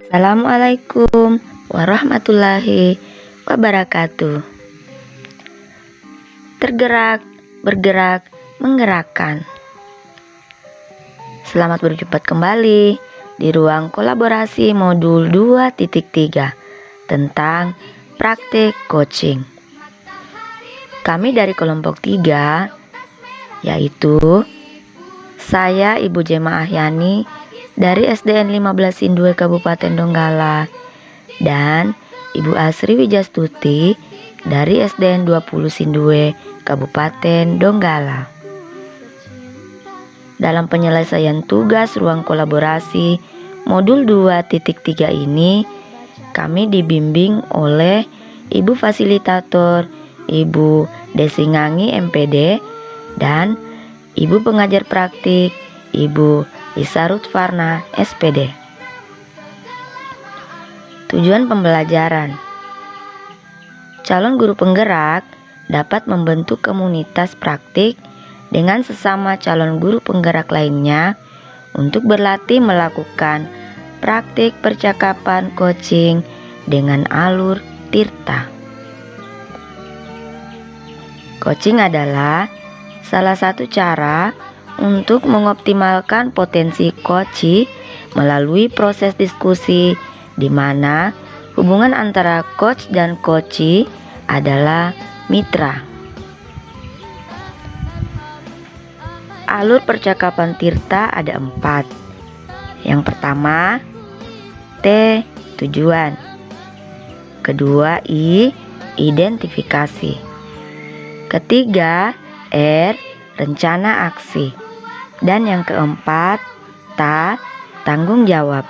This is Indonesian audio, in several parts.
Assalamualaikum warahmatullahi wabarakatuh. Tergerak, bergerak, menggerakkan. Selamat berjumpa kembali di ruang kolaborasi modul 2.3 tentang praktik coaching. Kami dari kelompok 3, yaitu saya Ibu Jema Ahyani dari SDN 15 Sindue Kabupaten Donggala dan Ibu Asri Wijastuti dari SDN 20 Sindue Kabupaten Donggala. Dalam penyelesaian tugas ruang kolaborasi modul 2.3 ini, kami dibimbing oleh Ibu Fasilitator Ibu Desingangi MPD dan Ibu Pengajar Praktik Ibu Isarut Farna SPD. Tujuan pembelajaran: calon guru penggerak dapat membentuk komunitas praktik dengan sesama calon guru penggerak lainnya untuk berlatih melakukan praktik percakapan coaching dengan alur tirta. Coaching adalah salah satu cara untuk mengoptimalkan potensi coachee melalui proses diskusi di mana hubungan antara coach dan coachee adalah mitra. Alur percakapan tirta ada 4. Yang pertama, T. Tujuan. Kedua, I. Identifikasi. Ketiga, R. Rencana aksi. Dan yang keempat, tanggung jawab.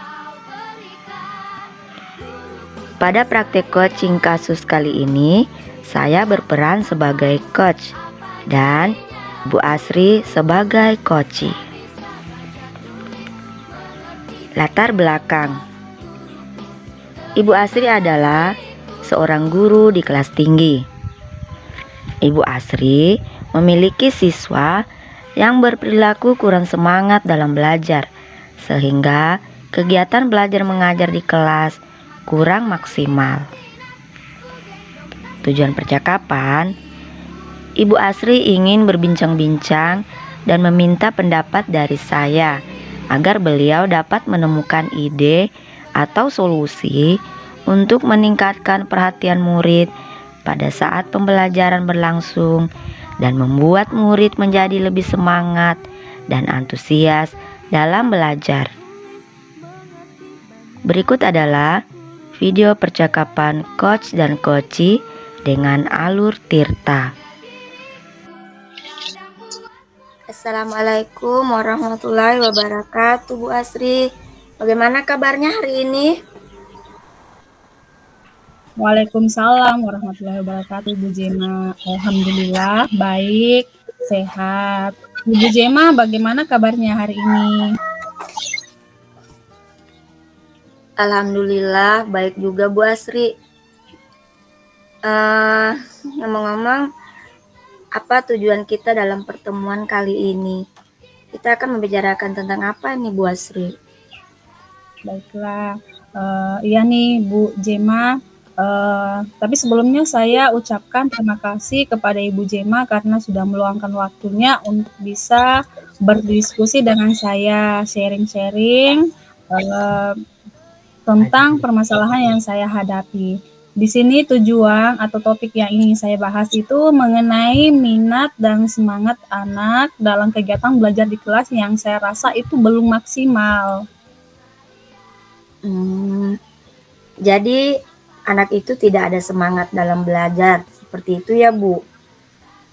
Pada praktek coaching kasus kali ini, saya berperan sebagai coach dan Bu Asri sebagai coachee. Latar belakang: Ibu Asri adalah seorang guru di kelas tinggi. Ibu Asri memiliki siswa yang berperilaku kurang semangat dalam belajar, sehingga kegiatan belajar mengajar di kelas kurang maksimal. Tujuan percakapan, Ibu Asri ingin berbincang-bincang dan meminta pendapat dari saya agar beliau dapat menemukan ide atau solusi untuk meningkatkan perhatian murid pada saat pembelajaran berlangsung dan membuat murid menjadi lebih semangat dan antusias dalam belajar. Berikut adalah video percakapan coach dan coachee dengan alur tirta. Assalamualaikum warahmatullahi wabarakatuh, Bu Asri. Bagaimana kabarnya hari ini? Waalaikumsalam warahmatullahi wabarakatuh, Bu Jema. Alhamdulillah baik, sehat. Bu Jema, bagaimana kabarnya hari ini? Alhamdulillah baik juga, Bu Asri. Ngomong-ngomong, apa tujuan kita dalam pertemuan kali ini? Kita akan membicarakan tentang apa nih, Bu Asri? Baiklah, iya nih Bu Jema. Tapi sebelumnya saya ucapkan terima kasih kepada Ibu Jema karena sudah meluangkan waktunya untuk bisa berdiskusi dengan saya, sharing-sharing tentang permasalahan yang saya hadapi. Di sini tujuan atau topik yang ingin saya bahas itu mengenai minat dan semangat anak dalam kegiatan belajar di kelas yang saya rasa itu belum maksimal. Jadi anak itu tidak ada semangat dalam belajar, seperti itu ya, Bu?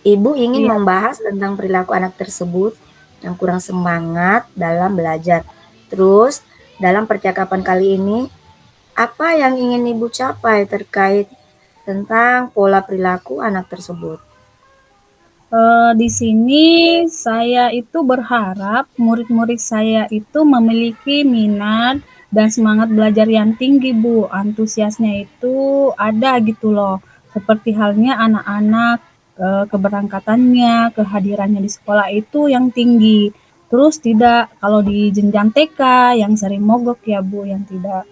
Ibu ingin membahas tentang perilaku anak tersebut yang kurang semangat dalam belajar. Terus, dalam percakapan kali ini, apa yang ingin Ibu capai terkait tentang pola perilaku anak tersebut? Di sini saya itu berharap murid-murid saya itu memiliki minat dan semangat belajar yang tinggi, Bu. Antusiasnya itu ada gitu loh. Seperti halnya anak-anak, keberangkatannya, kehadirannya di sekolah itu yang tinggi. Terus tidak kalau di jenjang TK yang sering mogok ya Bu, yang tidak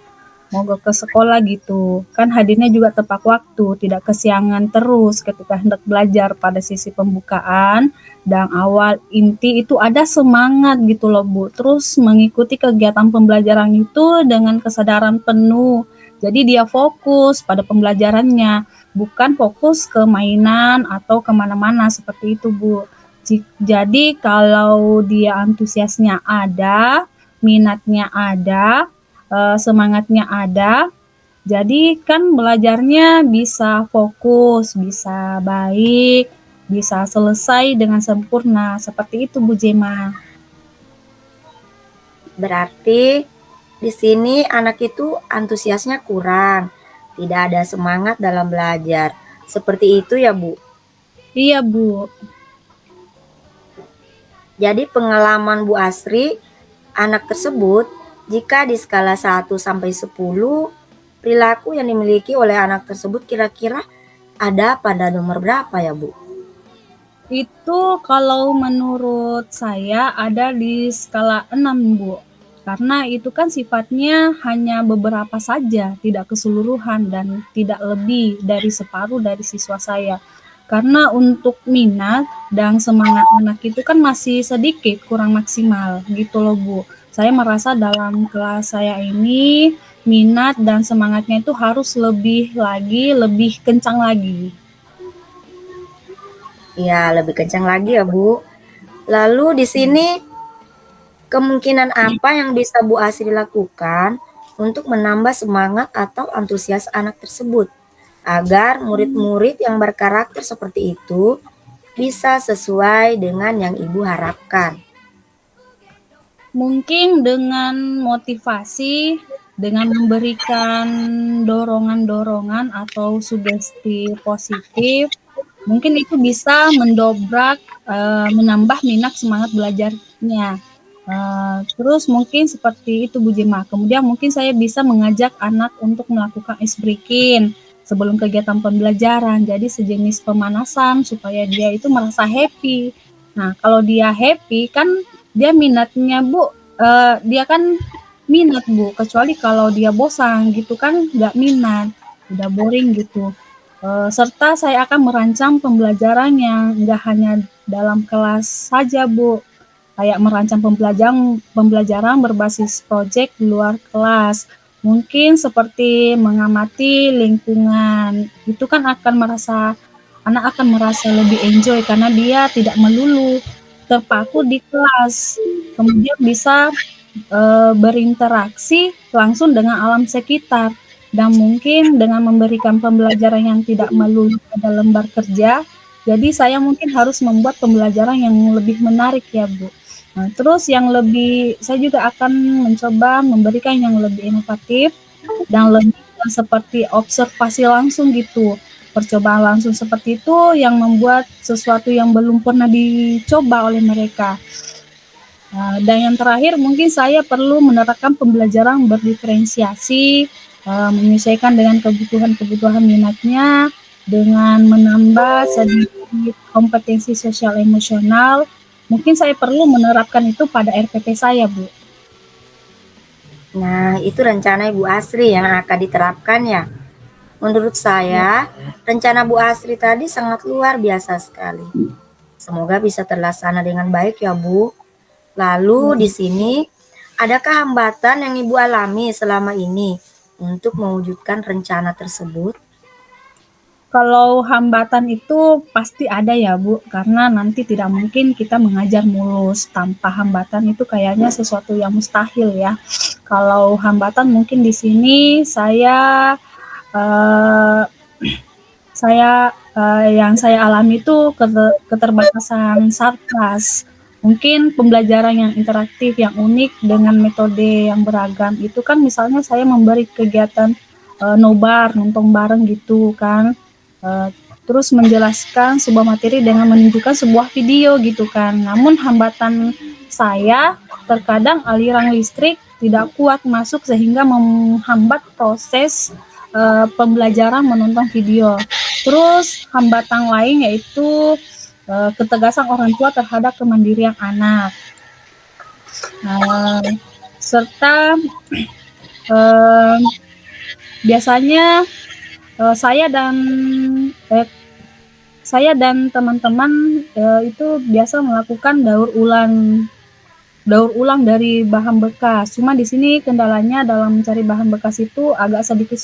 mogok ke sekolah gitu. Kan hadirnya juga tepat waktu, tidak kesiangan terus ketika hendak belajar pada sisi pembukaan dan awal inti itu ada semangat gitu loh Bu. Terus mengikuti kegiatan pembelajaran itu dengan kesadaran penuh. Jadi dia fokus pada pembelajarannya, bukan fokus ke mainan atau kemana-mana seperti itu Bu. Jadi kalau dia antusiasnya ada, minatnya ada, semangatnya ada, jadi kan belajarnya bisa fokus, bisa baik, bisa selesai dengan sempurna. Seperti itu Bu Jema. Berarti di sini anak itu antusiasnya kurang, tidak ada semangat dalam belajar. Seperti itu ya, Bu. Iya Bu. Jadi pengalaman Bu Asri, anak tersebut jika di skala 1 sampai 10, perilaku yang dimiliki oleh anak tersebut kira-kira ada pada nomor berapa ya, Bu? Itu kalau menurut saya ada di skala 6 Bu. Karena itu kan sifatnya hanya beberapa saja, tidak keseluruhan dan tidak lebih dari separuh dari siswa saya. Karena untuk minat dan semangat anak itu kan masih sedikit, kurang maksimal gitu loh Bu. Saya merasa dalam kelas saya ini minat dan semangatnya itu harus lebih lagi, lebih kencang lagi. Ya, lebih kencang lagi ya, Bu. Lalu di sini kemungkinan apa yang bisa Bu Asri lakukan untuk menambah semangat atau antusias anak tersebut agar murid-murid yang berkarakter seperti itu bisa sesuai dengan yang Ibu harapkan? Mungkin dengan motivasi, dengan memberikan dorongan-dorongan atau sugesti positif, mungkin itu bisa mendobrak, menambah minat semangat belajarnya. Terus mungkin seperti itu Bu Jema. Kemudian mungkin saya bisa mengajak anak untuk melakukan ice breaking sebelum kegiatan pembelajaran. Jadi sejenis pemanasan supaya dia itu merasa happy. Nah, kalau dia happy kan dia minatnya Bu, dia kan minat Bu, kecuali kalau dia bosan gitu kan nggak minat, udah boring gitu. Serta saya akan merancang pembelajaran yang nggak hanya dalam kelas saja Bu, kayak merancang pembelajaran berbasis proyek di luar kelas. Mungkin seperti mengamati lingkungan, itu kan anak akan merasa lebih enjoy karena dia tidak melulu terpaku di kelas. Kemudian bisa berinteraksi langsung dengan alam sekitar dan mungkin dengan memberikan pembelajaran yang tidak melulu pada lembar kerja. Jadi saya mungkin harus membuat pembelajaran yang lebih menarik ya Bu. Nah, terus yang lebih saya juga akan mencoba memberikan yang lebih inovatif dan lebih seperti observasi langsung gitu. Percobaan langsung seperti itu yang membuat sesuatu yang belum pernah dicoba oleh mereka. Dan yang terakhir mungkin saya perlu menerapkan pembelajaran berdiferensiasi, menyesuaikan dengan kebutuhan-kebutuhan minatnya, dengan menambah sedikit kompetensi sosial emosional. Mungkin saya perlu menerapkan itu pada RPP saya, Bu. Nah, itu rencana Ibu Asri yang akan diterapkan ya. Menurut saya, rencana Bu Asri tadi sangat luar biasa sekali. Semoga bisa terlaksana dengan baik ya, Bu. Lalu di sini, adakah hambatan yang Ibu alami selama ini untuk mewujudkan rencana tersebut? Kalau hambatan itu pasti ada ya Bu, karena nanti tidak mungkin kita mengajar mulus tanpa hambatan itu kayaknya sesuatu yang mustahil ya. Kalau hambatan mungkin di sini eh, yang saya alami itu keterbatasan sarkas. Mungkin pembelajaran yang interaktif, yang unik dengan metode yang beragam itu kan misalnya saya memberi kegiatan nobar, nonton bareng gitu kan. Eh, Terus menjelaskan sebuah materi dengan menunjukkan sebuah video gitu kan. Namun hambatan saya terkadang aliran listrik tidak kuat masuk sehingga menghambat proses pembelajaran menonton video. Terus hambatan lain yaitu ketegasan orang tua terhadap kemandirian anak. Serta eh, Biasanya eh, saya dan eh, saya dan teman-teman itu biasa melakukan daur ulang dari bahan bekas. Cuma di sini kendalanya dalam mencari bahan bekas itu agak sedikit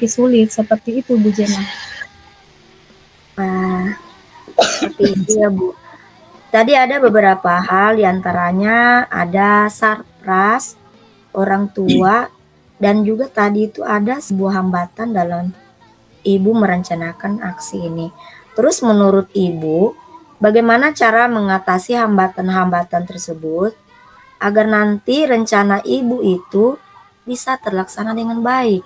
sulit seperti itu Bu Jena. Wah, seperti itu ya Bu. Tadi ada beberapa hal, diantaranya ada sarpras, orang tua, dan juga tadi itu ada sebuah hambatan dalam Ibu merencanakan aksi ini. Terus menurut Ibu, bagaimana cara mengatasi hambatan-hambatan tersebut agar nanti rencana Ibu itu bisa terlaksana dengan baik?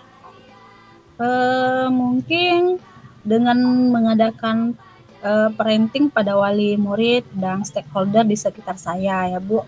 Mungkin dengan mengadakan parenting pada wali murid dan stakeholder di sekitar saya ya Bu.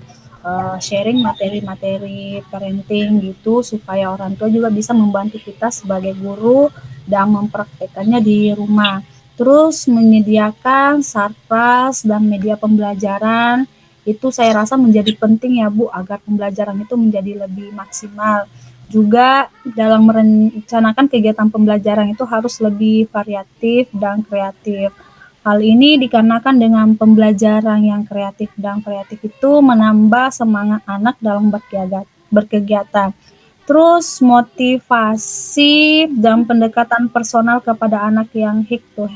Sharing materi-materi parenting gitu supaya orang tua juga bisa membantu kita sebagai guru dan mempraktekannya di rumah. Terus menyediakan sarpras dan media pembelajaran itu saya rasa menjadi penting ya Bu agar pembelajaran itu menjadi lebih maksimal. Juga dalam merencanakan kegiatan pembelajaran itu harus lebih variatif dan kreatif. Hal ini dikarenakan dengan pembelajaran yang kreatif dan kreatif itu menambah semangat anak dalam berkegiatan. Terus motivasi dan pendekatan personal kepada anak yang head to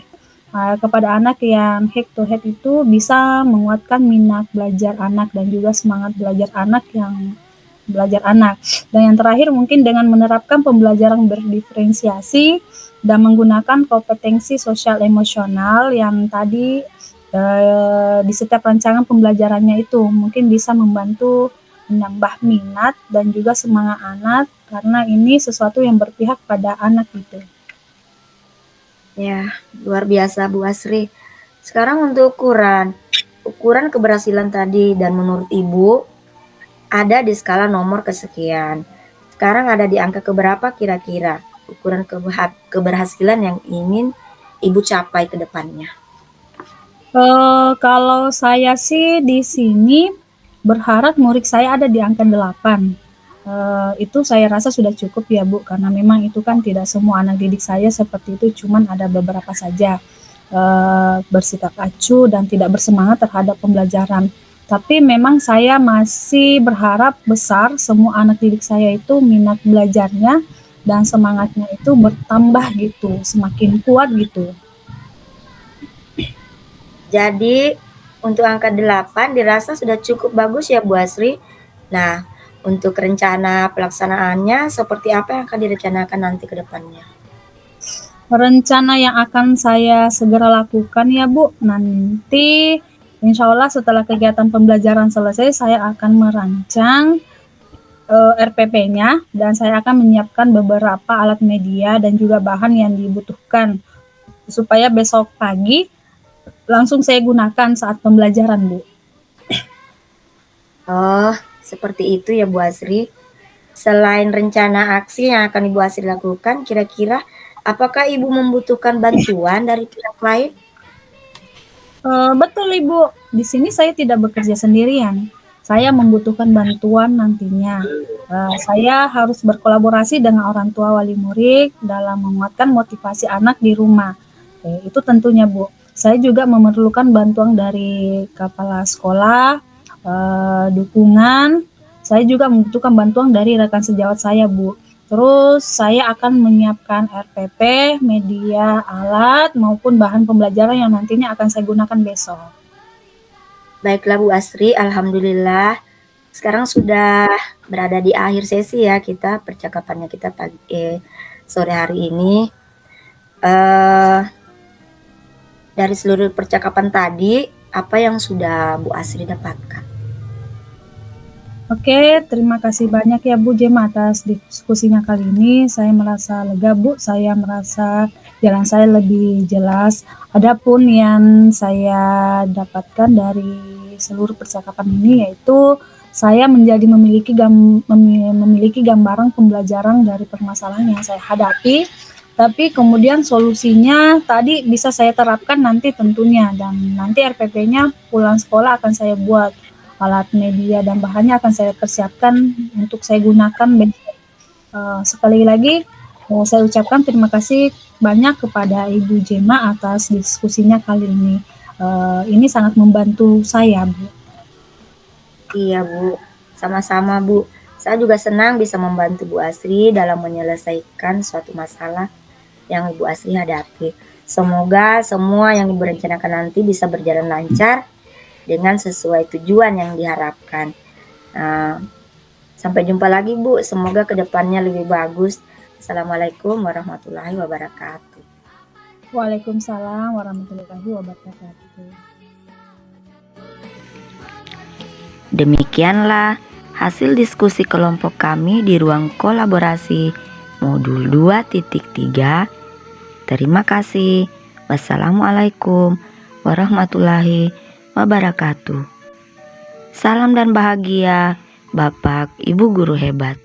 head itu bisa menguatkan minat belajar anak dan juga semangat belajar anak. Dan yang terakhir mungkin dengan menerapkan pembelajaran berdiferensiasi dan menggunakan kompetensi sosial emosional yang tadi di setiap rancangan pembelajarannya itu mungkin bisa membantu menambah minat dan juga semangat anak karena ini sesuatu yang berpihak pada anak gitu. Ya, luar biasa Bu Asri. Sekarang untuk ukuran keberhasilan tadi dan menurut Ibu ada di skala nomor kesekian. Sekarang ada di angka keberapa kira-kira ukuran keberhasilan yang ingin Ibu capai ke depannya? Kalau saya sih di sini berharap murid saya ada di angka 8. Itu saya rasa sudah cukup ya Bu, karena memang itu kan tidak semua anak didik saya seperti itu, cuman ada beberapa saja bersikap acuh dan tidak bersemangat terhadap pembelajaran. Tapi memang saya masih berharap besar semua anak didik saya itu minat belajarnya dan semangatnya itu bertambah gitu, semakin kuat gitu. Jadi untuk angka 8 dirasa sudah cukup bagus ya Bu Asri. Nah, untuk rencana pelaksanaannya seperti apa yang akan direncanakan nanti ke depannya? Rencana yang akan saya segera lakukan ya Bu, nanti insya Allah setelah kegiatan pembelajaran selesai saya akan merancang RPP-nya dan saya akan menyiapkan beberapa alat media dan juga bahan yang dibutuhkan supaya besok pagi langsung saya gunakan saat pembelajaran Bu. Oh, seperti itu ya Bu Asri. Selain rencana aksi yang akan Ibu Asri lakukan, kira-kira apakah Ibu membutuhkan bantuan dari pihak lain? Betul Ibu, di sini saya tidak bekerja sendirian. Saya membutuhkan bantuan nantinya. Saya harus berkolaborasi dengan orang tua wali murid dalam menguatkan motivasi anak di rumah. Itu tentunya Bu. Saya juga memerlukan bantuan dari kepala sekolah, dukungan. Saya juga membutuhkan bantuan dari rekan sejawat saya Bu. Terus saya akan menyiapkan RPP, media, alat, maupun bahan pembelajaran yang nantinya akan saya gunakan besok. Baiklah Bu Asri, alhamdulillah. Sekarang sudah berada di akhir sesi ya percakapannya kita sore hari ini. Dari seluruh percakapan tadi, apa yang sudah Bu Asri dapatkan? Oke, terima kasih banyak ya Bu Jem atas diskusinya kali ini. Saya merasa lega Bu, saya merasa jalan saya lebih jelas. Adapun yang saya dapatkan dari seluruh percakapan ini yaitu saya memiliki gambaran pembelajaran dari permasalahan yang saya hadapi, tapi kemudian solusinya tadi bisa saya terapkan nanti tentunya, dan nanti RPP-nya pulang sekolah akan saya buat, alat media dan bahannya akan saya persiapkan untuk saya gunakan besok. Sekali lagi saya ucapkan terima kasih banyak kepada Ibu Jema atas diskusinya kali ini. Ini sangat membantu saya, Bu. Iya Bu, sama-sama Bu. Saya juga senang bisa membantu Bu Asri dalam menyelesaikan suatu masalah yang Ibu Asri hadapi. Semoga semua yang Ibu rencanakan nanti bisa berjalan lancar dengan sesuai tujuan yang diharapkan. Sampai jumpa lagi Bu, semoga kedepannya lebih bagus. Assalamualaikum warahmatullahi wabarakatuh. Waalaikumsalam warahmatullahi wabarakatuh. Demikianlah hasil diskusi kelompok kami di ruang kolaborasi modul 2.3. Terima kasih. Wassalamualaikum warahmatullahi wabarakatuh. Salam dan bahagia, Bapak Ibu guru hebat.